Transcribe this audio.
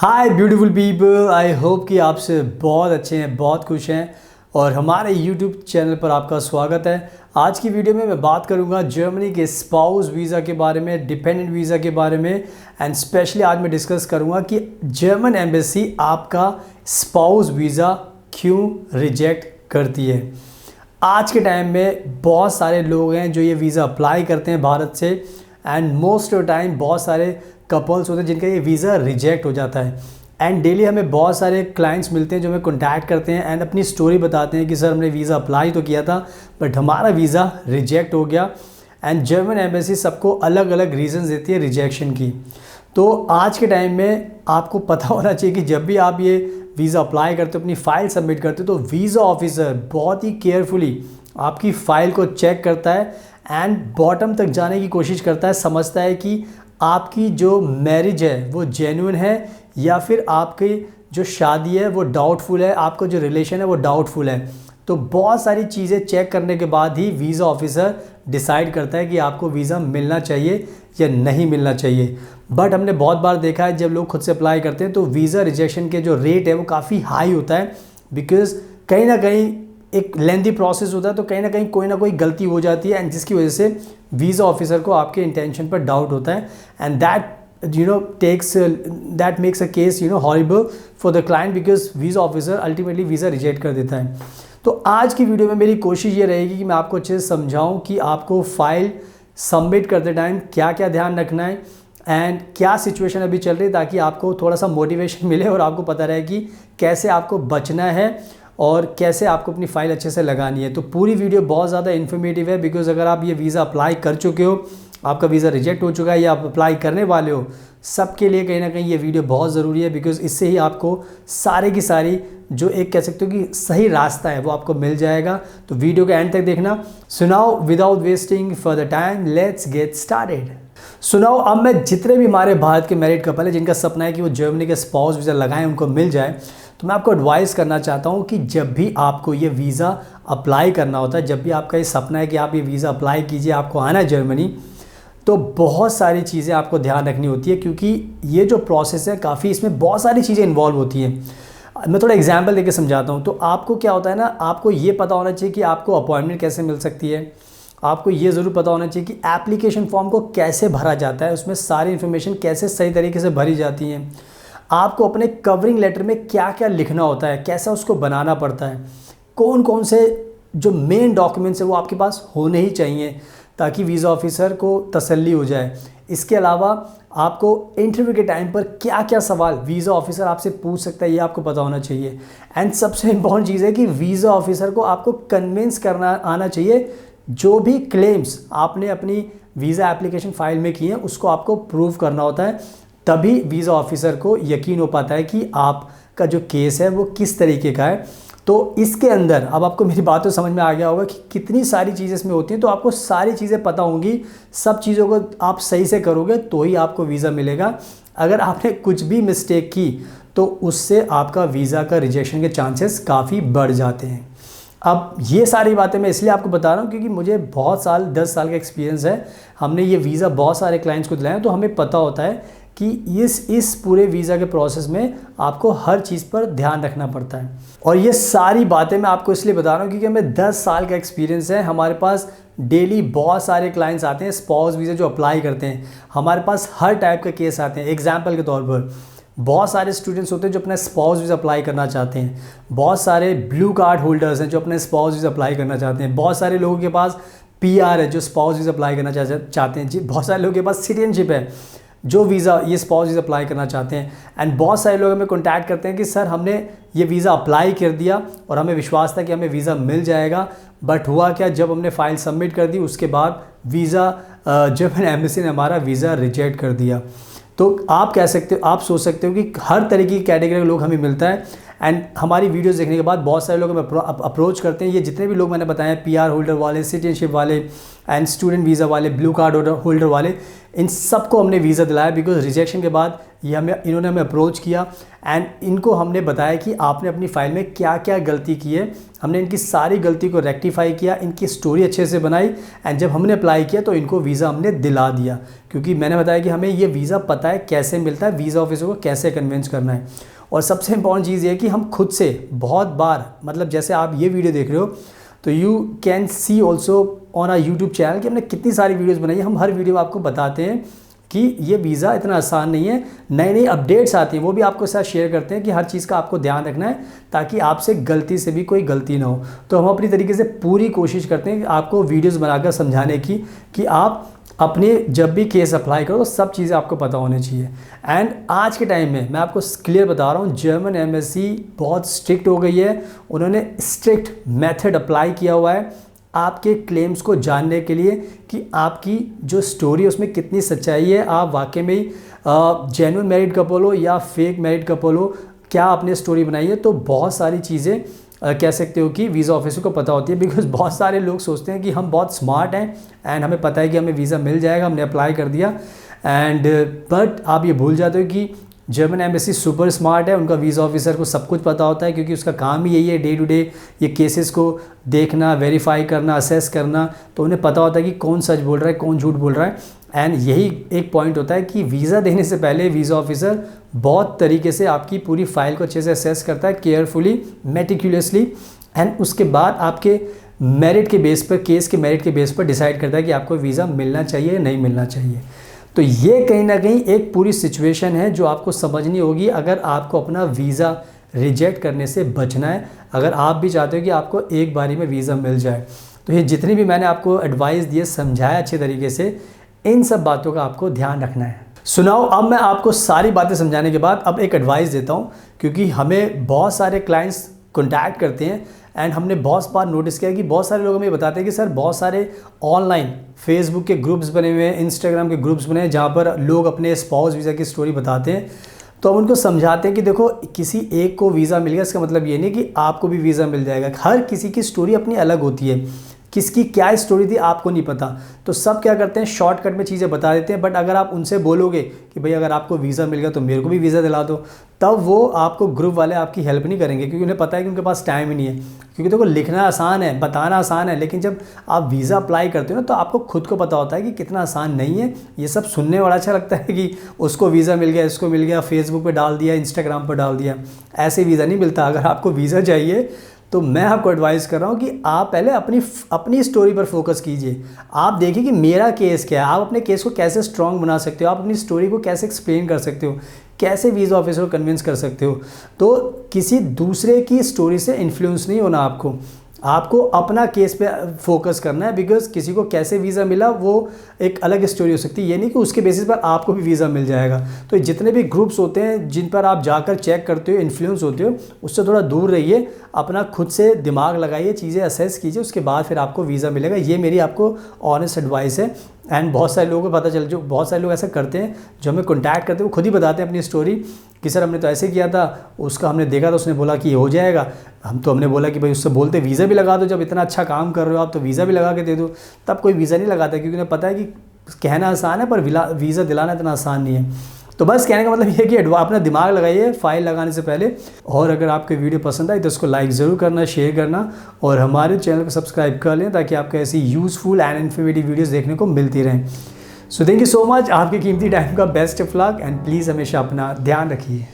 Hi beautiful people, I hope कि आप से बहुत अच्छे हैं, बहुत खुश हैं और हमारे यूट्यूब चैनल पर आपका स्वागत है। आज की वीडियो में मैं बात करूंगा जर्मनी के स्पाउस वीज़ा के बारे में, डिपेंडेंट वीज़ा के बारे में एंड स्पेशली आज मैं डिस्कस करूंगा कि जर्मन एम्बेसी आपका स्पाउस वीज़ा क्यों रिजेक्ट करती है। आज के टाइम में बहुत सारे लोग हैं जो ये वीज़ा अप्लाई करते हैं भारत से एंड मोस्ट ऑफ टाइम बहुत सारे कपल्स होते हैं जिनका ये वीज़ा रिजेक्ट हो जाता है। एंड डेली हमें बहुत सारे क्लाइंट्स मिलते हैं जो हमें कॉन्टैक्ट करते हैं एंड अपनी स्टोरी बताते हैं कि सर हमने वीज़ा अप्लाई तो किया था बट हमारा वीज़ा रिजेक्ट हो गया। एंड जर्मन एम्बेसी सबको अलग अलग रीज़न्स देती है रिजेक्शन की। तो आज के टाइम में आपको पता होना चाहिए कि जब भी आप ये वीज़ा अप्लाई करते हो, अपनी फ़ाइल सबमिट करते हो, तो वीज़ा ऑफिसर बहुत ही केयरफुली आपकी फ़ाइल को चेक करता है एंड बॉटम तक जाने की कोशिश करता है, समझता है कि आपकी जो मैरिज है वो जेन्युइन है या फिर आपकी जो शादी है वो डाउटफुल है, आपका जो रिलेशन है वो डाउटफुल है। तो बहुत सारी चीज़ें चेक करने के बाद ही वीज़ा ऑफिसर डिसाइड करता है कि आपको वीज़ा मिलना चाहिए या नहीं मिलना चाहिए। बट हमने बहुत बार देखा है जब लोग खुद से अप्लाई करते हैं तो वीज़ा रिजेक्शन के जो रेट है वो काफ़ी हाई होता है, बिकॉज़ कहीं ना कहीं एक लेंथी प्रोसेस होता है, तो कहीं ना कोई गलती हो जाती है एंड जिसकी वजह से वीज़ा ऑफिसर को आपके इंटेंशन पर डाउट होता है and that makes a case horrible for the client, because visa officer ultimately visa reject कर देता है। तो आज की वीडियो में मेरी कोशिश ये रहेगी कि मैं आपको अच्छे से समझाऊं कि आपको फाइल सबमिट करते टाइम क्या क्या ध्यान रखना है एंड क्या सिचुएशन अभी चल रही है, ताकि आपको थोड़ा सा मोटिवेशन मिले और आपको पता रहे कि कैसे आपको बचना है और कैसे आपको अपनी फ़ाइल अच्छे से लगानी है। तो पूरी वीडियो बहुत ज़्यादा इन्फॉर्मेटिव है, बिकॉज़ अगर आप ये वीज़ा अप्लाई कर चुके हो, आपका वीज़ा रिजेक्ट हो चुका है या आप अप्लाई करने वाले हो, सबके लिए कहीं ना कहीं ये वीडियो बहुत ज़रूरी है, बिकॉज़ इससे ही आपको सारे की सारी जो एक कह सकते हो कि सही रास्ता है वो आपको मिल जाएगा। तो वीडियो के एंड तक देखना। सुनाओ without wasting further time, let's get started. सुनाओ अब मैं जितने भी हमारे भारत के मैरिड कपल है जिनका सपना है कि वो जर्मनी के स्पाउस वीज़ा लगाएं, उनको मिल जाए, तो मैं आपको एडवाइस करना चाहता हूँ कि जब भी आपको ये वीज़ा अप्लाई करना होता है, जब भी आपका ये सपना है कि आप ये वीज़ा अप्लाई कीजिए, आपको आना है जर्मनी, तो बहुत सारी चीज़ें आपको ध्यान रखनी होती है, क्योंकि ये जो प्रोसेस है काफ़ी इसमें बहुत सारी चीज़ें इन्वॉल्व होती हैं। मैं थोड़ा एग्जांपल देके समझाता हूँ। तो आपको क्या होता है ना, आपको ये पता होना चाहिए कि आपको अपॉइंटमेंट कैसे मिल सकती है, आपको ये ज़रूर पता होना चाहिए कि एप्लीकेशन फॉर्म को कैसे भरा जाता है, उसमें सारी इन्फॉर्मेशन कैसे सही तरीके से भरी जाती हैं, आपको अपने कवरिंग लेटर में क्या क्या लिखना होता है, कैसा उसको बनाना पड़ता है, कौन कौन से जो मेन डॉक्यूमेंट्स है वो आपके पास होने ही चाहिए ताकि वीज़ा ऑफिसर को तसल्ली हो जाए। इसके अलावा आपको इंटरव्यू के टाइम पर क्या क्या सवाल वीज़ा ऑफिसर आपसे पूछ सकता है ये आपको पता होना चाहिए। एंड सबसे इम्पॉर्टेंट चीज़ है कि वीज़ा ऑफिसर को आपको कन्विंस करना आना चाहिए, जो भी क्लेम्स आपने अपनी वीज़ा एप्लीकेशन फ़ाइल में किए हैं उसको आपको प्रूव करना होता है, तभी वीज़ा ऑफिसर को यकीन हो पाता है कि आपका जो केस है वो किस तरीके का है। तो इसके अंदर अब आपको मेरी बात तो समझ में आ गया होगा कि कितनी सारी चीज़ें इसमें होती हैं, तो आपको सारी चीज़ें पता होंगी, सब चीज़ों को आप सही से करोगे तो ही आपको वीज़ा मिलेगा। अगर आपने कुछ भी मिस्टेक की तो उससे आपका वीज़ा का रिजेक्शन के चांसेस काफ़ी बढ़ जाते हैं। अब ये सारी बातें मैं इसलिए आपको बता रहा हूँ क्योंकि मुझे बहुत साल 10 साल का एक्सपीरियंस है, हमने ये वीज़ा बहुत सारे क्लाइंट्स को दिलाया, तो हमें पता होता है कि इस पूरे वीज़ा के प्रोसेस में आपको हर चीज़ पर ध्यान रखना पड़ता है। और ये सारी बातें मैं आपको इसलिए बता रहा हूँ क्योंकि हमें 10 साल का एक्सपीरियंस है, हमारे पास डेली बहुत सारे क्लाइंट्स आते हैं स्पाउस वीज़ा जो अप्लाई करते हैं, हमारे पास हर टाइप के केस आते हैं। एग्जाम्पल के तौर पर बहुत सारे स्टूडेंट्स होते हैं जो अपना स्पाउस वीज़ा अप्लाई करना चाहते हैं, बहुत सारे ब्लू कार्ड होल्डर्स हैं जो अपने स्पाउस वीज़ा अप्लाई करना चाहते हैं, बहुत सारे लोगों के पास PR है जो स्पाउस वीज़ा अप्लाई करना चाहते हैं जी, बहुत सारे लोगों के पास सिटीजनशिप है जो वीज़ा ये स्पाउस वीज़ा अप्लाई करना चाहते हैं। एंड बहुत सारे लोग हमें कॉन्टैक्ट करते हैं कि सर हमने ये वीज़ा अप्लाई कर दिया और हमें विश्वास था कि हमें वीज़ा मिल जाएगा, बट हुआ क्या, जब हमने फ़ाइल सबमिट कर दी उसके बाद वीज़ा जर्मन एम्बेसी ने हमारा वीज़ा रिजेक्ट कर दिया। तो आप कह सकते हो, आप सोच सकते हो कि हर तरीके की कैटेगरी के लोग हमें मिलता है। एंड हमारी वीडियोस देखने के बाद बहुत सारे लोग हमें अप्रोच करते हैं। ये जितने भी लोग मैंने बताया, PR होल्डर वाले, सिटीजनशिप वाले एंड स्टूडेंट वीज़ा वाले, ब्लू कार्ड होल्डर वाले, इन सबको हमने वीज़ा दिलाया, बिकॉज रिजेक्शन के बाद इन्होंने हमें अप्रोच किया एंड इनको हमने बताया कि आपने अपनी फ़ाइल में क्या क्या गलती की है। हमने इनकी सारी गलती को रेक्टिफाई किया, इनकी स्टोरी अच्छे से बनाई एंड जब हमने अप्लाई किया तो इनको वीज़ा हमने दिला दिया, क्योंकि मैंने बताया कि हमें ये वीज़ा पता है कैसे मिलता है, वीज़ा ऑफिसर को कैसे कन्विंस करना है। और सबसे इंपॉर्टेंट चीज़ ये है कि हम खुद से बहुत बार, मतलब जैसे आप ये वीडियो देख रहे हो तो you can see also on our YouTube channel कि हमने कितनी सारी वीडियोस बनाई है। हम हर वीडियो में आपको बताते हैं कि ये वीज़ा इतना आसान नहीं है, नई नई अपडेट्स आती हैं वो भी आपको साथ शेयर करते हैं कि हर चीज़ का आपको ध्यान रखना है ताकि आपसे गलती से भी कोई गलती ना हो। तो हम अपनी तरीके से पूरी कोशिश करते हैं कि आपको वीडियोस बनाकर समझाने की कि आप अपने जब भी केस अप्लाई करो तो सब चीज़ें आपको पता होनी चाहिए। एंड आज के टाइम में मैं आपको क्लियर बता रहा हूँ, जर्मन एम्बेसी बहुत स्ट्रिक्ट हो गई है। उन्होंने स्ट्रिक्ट मेथड अप्लाई किया हुआ है आपके क्लेम्स को जानने के लिए कि आपकी जो स्टोरी है उसमें कितनी सच्चाई है, आप वाकई में ही जेन्युइन मैरिड कपल हो या फेक मैरिड कपल हो, क्या आपने स्टोरी बनाई है। तो बहुत सारी चीज़ें कह सकते हो कि वीज़ा ऑफिसर को पता होती है, बिकॉज बहुत सारे लोग सोचते हैं कि हम बहुत स्मार्ट हैं एंड हमें पता है कि हमें वीज़ा मिल जाएगा, हमने अप्लाई कर दिया एंड बट आप ये भूल जाते हो कि जर्मन एम्बेसी सुपर स्मार्ट है, उनका वीज़ा ऑफिसर को सब कुछ पता होता है, क्योंकि उसका काम ही यही है डे टू डे ये केसेस को देखना, वेरीफाई करना, असेस करना। तो उन्हें पता होता है कि कौन सच बोल रहा है, कौन झूठ बोल रहा है। एंड यही एक पॉइंट होता है कि वीज़ा देने से पहले वीज़ा ऑफिसर बहुत तरीके से आपकी पूरी फाइल को अच्छे से असेस करता है, केयरफुली, मेटिकुलसली, एंड उसके बाद आपके मेरिट के बेस पर, केस के मेरिट के बेस पर डिसाइड करता है कि आपको वीज़ा मिलना चाहिए या नहीं मिलना चाहिए। तो ये कहीं ना कहीं एक पूरी सिचुएशन है जो आपको समझनी होगी अगर आपको अपना वीज़ा रिजेक्ट करने से बचना है, अगर आप भी चाहते हो कि आपको एक बारी में वीज़ा मिल जाए। तो ये जितनी भी मैंने आपको एडवाइस दिए, समझाया अच्छे तरीके से, इन सब बातों का आपको ध्यान रखना है। सुनाओ, अब मैं आपको सारी बातें समझाने के बाद अब एक एडवाइस देता हूँ, क्योंकि हमें बहुत सारे क्लाइंट्स कॉन्टैक्ट करते हैं एंड हमने बहुत बार नोटिस किया कि बहुत सारे लोग हमें बताते हैं कि सर बहुत सारे ऑनलाइन फेसबुक के ग्रुप्स बने हुए हैं, इंस्टाग्राम के ग्रुप्स बने हैं जहाँ पर लोग अपने स्पाउस वीज़ा की स्टोरी बताते हैं। तो हम उनको समझाते हैं कि देखो, किसी एक को वीज़ा मिल गया इसका मतलब ये नहीं कि आपको भी वीज़ा मिल जाएगा। हर किसी की स्टोरी अपनी अलग होती है, किसकी क्या स्टोरी थी आपको नहीं पता। तो सब क्या करते हैं, शॉर्टकट में चीज़ें बता देते हैं। बट अगर आप उनसे बोलोगे कि भाई अगर आपको वीज़ा मिल गया तो मेरे को भी वीज़ा दिला दो, तब वो आपको, ग्रुप वाले आपकी हेल्प नहीं करेंगे, क्योंकि उन्हें पता है कि उनके पास टाइम ही नहीं है। क्योंकि देखो, लिखना आसान है, बताना आसान है, लेकिन जब आप वीज़ा अप्लाई करते हो ना तो आपको खुद को पता होता है कि कितना आसान नहीं है। ये सब सुनने वाला अच्छा लगता है कि उसको वीज़ा मिल गया, इसको मिल गया, फेसबुक पर डाल दिया, इंस्टाग्राम पर डाल दिया। ऐसे वीज़ा नहीं मिलता। अगर आपको वीज़ा चाहिए तो मैं आपको एडवाइस कर रहा हूँ कि आप पहले अपनी स्टोरी पर फोकस कीजिए। आप देखिए कि मेरा केस क्या है, आप अपने केस को कैसे स्ट्रॉन्ग बना सकते हो, आप अपनी स्टोरी को कैसे एक्सप्लेन कर सकते हो, कैसे वीज़ा ऑफिसर को कन्विंस कर सकते हो। तो किसी दूसरे की स्टोरी से इन्फ्लुएंस नहीं होना, आपको अपना केस पे फोकस करना है। बिकॉज किसी को कैसे वीज़ा मिला वो एक अलग स्टोरी हो सकती है, ये नहीं कि उसके बेसिस पर आपको भी वीज़ा मिल जाएगा। तो जितने भी ग्रुप्स होते हैं जिन पर आप जाकर चेक करते हो, इन्फ्लुएंस होते हो, उससे थोड़ा दूर रहिए। अपना खुद से दिमाग लगाइए, चीज़ें असेस कीजिए, उसके बाद फिर आपको वीज़ा मिलेगा। ये मेरी आपको ऑनेस्ट एडवाइस है। एंड बहुत सारे लोगों को पता चल, जो बहुत सारे लोग ऐसा करते हैं, जो हमें कॉन्टैक्ट करते हैं, वो खुद ही बताते हैं अपनी स्टोरी कि सर हमने तो ऐसे किया था, उसका हमने देखा था, उसने बोला कि ये हो जाएगा। हमने बोला कि भाई उससे बोलते वीज़ा भी लगा दो, जब इतना अच्छा काम कर रहे हो आप तो वीज़ा भी लगा के दे दो। तब कोई वीज़ा नहीं लगाता, क्योंकि उन्हें पता है कि कहना आसान है पर वीज़ा दिलाना इतना आसान नहीं है। तो बस कहने का मतलब ये है कि अपना दिमाग लगाइए फाइल लगाने से पहले। और अगर आपको वीडियो पसंद आई तो उसको लाइक ज़रूर करना, शेयर करना, और हमारे चैनल को सब्सक्राइब कर लें ताकि आपको ऐसी यूज़फुल एंड इन्फॉर्मेटिव वीडियोस देखने को मिलती रहें। So thank you so much. आपके कीमती टाइम का best of luck and please हमेशा अपना ध्यान रखिए।